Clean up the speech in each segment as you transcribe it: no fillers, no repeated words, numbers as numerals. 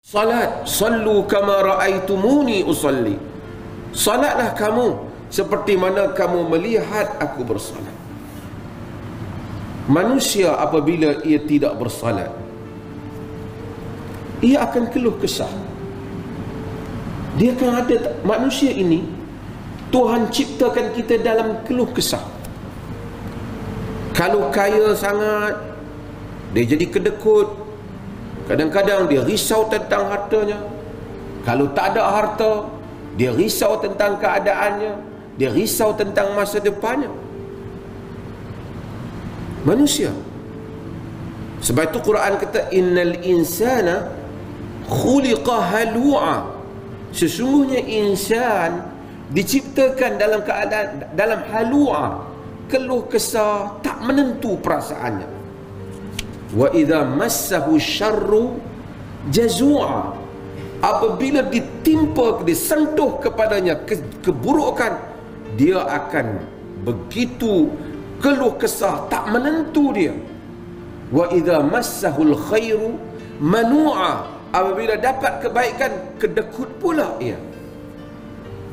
Salat, sallu kama ra'aitumuni usalli. Salatlah kamu seperti mana kamu melihat aku bersalat. Manusia apabila ia tidak bersalat, ia akan keluh kesah. Dia akan ada, manusia ini Tuhan ciptakan kita dalam keluh kesah. Kalau kaya sangat, dia jadi kedekut. Kadang-kadang dia risau tentang hartanya. Kalau tak ada harta, dia risau tentang keadaannya, dia risau tentang masa depannya. Manusia. Sebab itu Quran kata innal insana khuliqa halu'a. Sesungguhnya insan diciptakan dalam keadaan dalam halu'a, keluh kesah, tak menentu perasaannya. Wa idza massahu syarru jazua. Apabila ditimpa, disentuh kepadanya keburukan, dia akan begitu keluh kesah, tak menentu dia. Wa idza massahul khairu manua. Apabila dapat kebaikan, kedekut pula ia.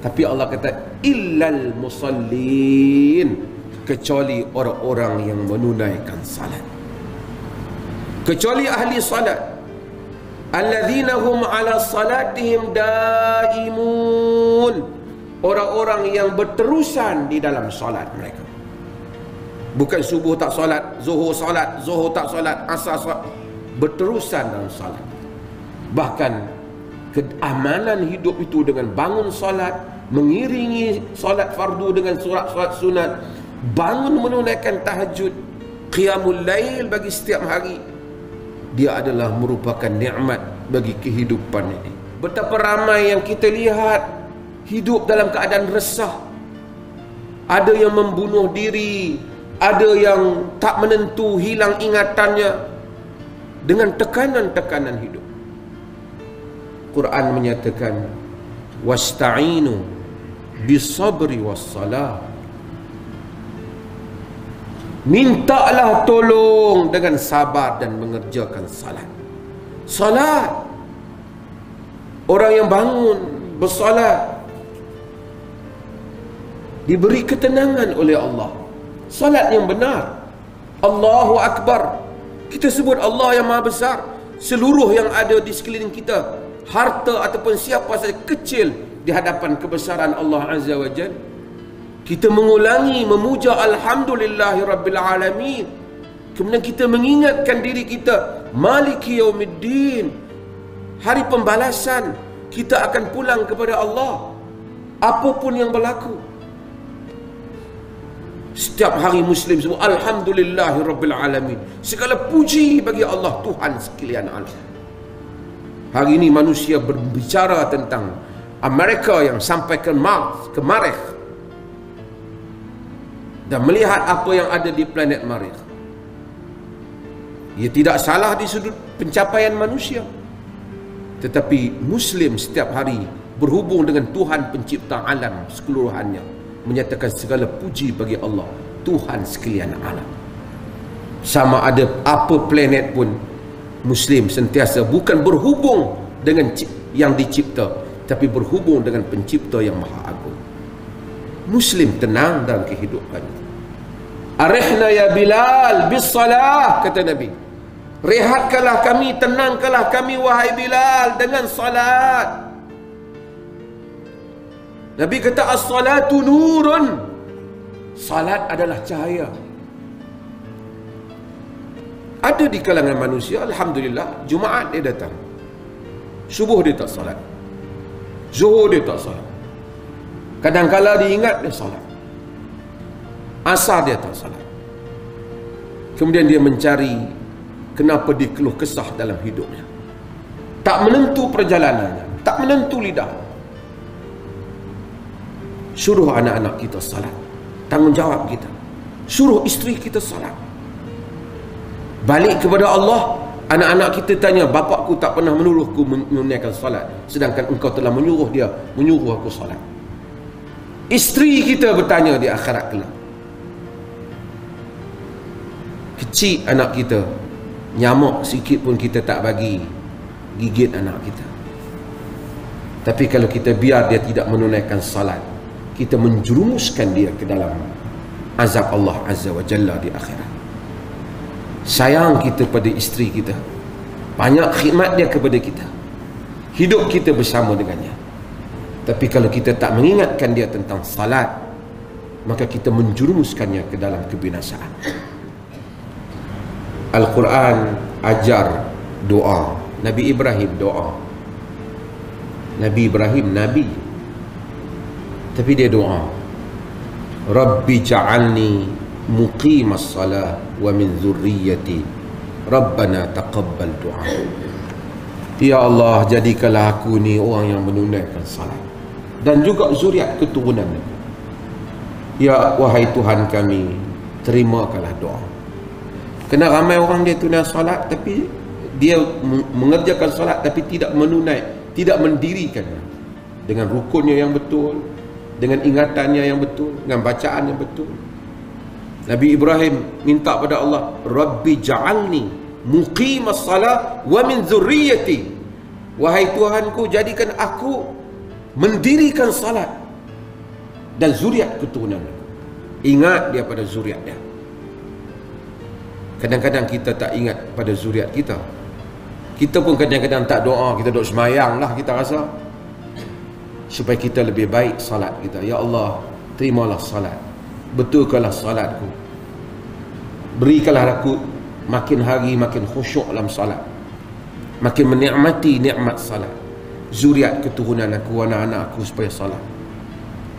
Tapi Allah kata illal musallin, kecuali orang-orang yang menunaikan salat, kecuali ahli salat, alladzina hum ala salatihim daimun, orang-orang yang berterusan di dalam salat mereka. Bukan subuh tak salat, zuhur tak salat, asar salat, berterusan dalam salat. Bahkan keamanan hidup itu dengan bangun salat, mengiringi salat fardu dengan solat sunat, bangun menunaikan tahajud, qiyamul lail bagi setiap hari. Dia adalah merupakan nikmat bagi kehidupan ini. Betapa ramai yang kita lihat hidup dalam keadaan resah. Ada yang membunuh diri, ada yang tak menentu, hilang ingatannya dengan tekanan-tekanan hidup. Quran menyatakan wasta'inu bisabri wassalah. Mintalah tolong dengan sabar dan mengerjakan salat. Salat, orang yang bangun bersalat diberi ketenangan oleh Allah. Salat yang benar, Allahu Akbar, kita sebut Allah yang Maha Besar. Seluruh yang ada di sekeliling kita, harta ataupun siapa saja, kecil di hadapan kebesaran Allah Azza wa Jalla. Kita mengulangi memuja alhamdulillahi rabbil alamin. Kemudian kita mengingatkan diri kita maliki yaumiddin, hari pembalasan. Kita akan pulang kepada Allah apapun yang berlaku. Setiap hari Muslim sebut alhamdulillahi rabbil alamin, segala puji bagi Allah Tuhan sekalian alam. Hari ini manusia berbicara tentang Amerika yang sampai ke Marikh dan melihat apa yang ada di planet Marikh. Ia tidak salah di sudut pencapaian manusia, tetapi Muslim setiap hari berhubung dengan Tuhan pencipta alam sekeluruhannya, menyatakan segala puji bagi Allah Tuhan sekalian alam. Sama ada apa planet pun, Muslim sentiasa bukan berhubung dengan yang dicipta, tapi berhubung dengan pencipta yang maha agung. Muslim tenang dalam kehidupannya. Arihna ya Bilal bis salah, kata Nabi. Rehatkanlah kami, tenangkanlah kami wahai Bilal dengan salat. Nabi kata as-salatu nurun, salat adalah cahaya. Ada di kalangan manusia, alhamdulillah, Jumaat dia datang, subuh dia tak salat, zuhur dia tak salat, kadang-kala dia ingat dia salat, asar dia tak salat. Kemudian dia mencari kenapa dia keluh kesah dalam hidupnya, tak menentu perjalanannya, tak menentu lidah. Suruh anak-anak kita salat, tanggungjawab kita. Suruh isteri kita salat. Balik kepada Allah, anak-anak kita tanya, bapakku tak pernah menyuruhku menunaikan salat, sedangkan engkau telah menyuruh dia, menyuruh aku salat. Isteri kita bertanya di akhirat kelak. Kecil anak kita, nyamuk sikit pun kita tak bagi, gigit anak kita. Tapi kalau kita biar dia tidak menunaikan salat, kita menjerumuskan dia ke dalam azab Allah Azza wa Jalla di akhirat. Sayang kita pada isteri kita, banyak khidmat dia kepada kita, hidup kita bersama dengannya. Tapi kalau kita tak mengingatkan dia tentang salat, maka kita menjerumuskannya ke dalam kebinasaan. Al-Quran ajar doa. Nabi Ibrahim doa. Nabi Ibrahim Nabi, tapi dia doa, Rabbi ja'alni muqimas salah wa min zurriyyati Rabbana taqabbal du'a. Ya Allah, jadikanlah aku ni orang yang menunaikan salat dan juga zuriat keturunan. Ya wahai Tuhan kami, terimakanlah doa. Kena ramai orang dia tunai salat, tapi dia mengerjakan salat tapi tidak tidak mendirikan dengan rukunnya yang betul, dengan ingatannya yang betul, dengan bacaan yang betul. Nabi Ibrahim minta pada Allah, Rabbi ja'alni muqimas salah wa min zurriyyati. Wahai Tuhanku, jadikan aku mendirikan salat dan zuriat keturunan. Ingat dia pada zuriat dia. Kadang-kadang kita tak ingat pada zuriat kita. Kita pun kadang-kadang tak doa, kita duduk semayang lah kita rasa, supaya kita lebih baik salat kita. Ya Allah, terimalah salat, betulkanlah salatku, berikanlah aku makin hari makin khusyuk dalam salat, makin menikmati nikmat salat. Zuriat keturunan aku, anak-anak aku supaya salat,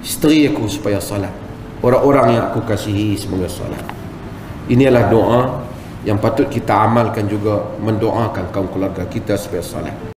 isteri aku supaya salat, orang-orang yang aku kasihi semoga salat. Inilah doa yang patut kita amalkan juga, mendoakan kaum keluarga kita supaya salat.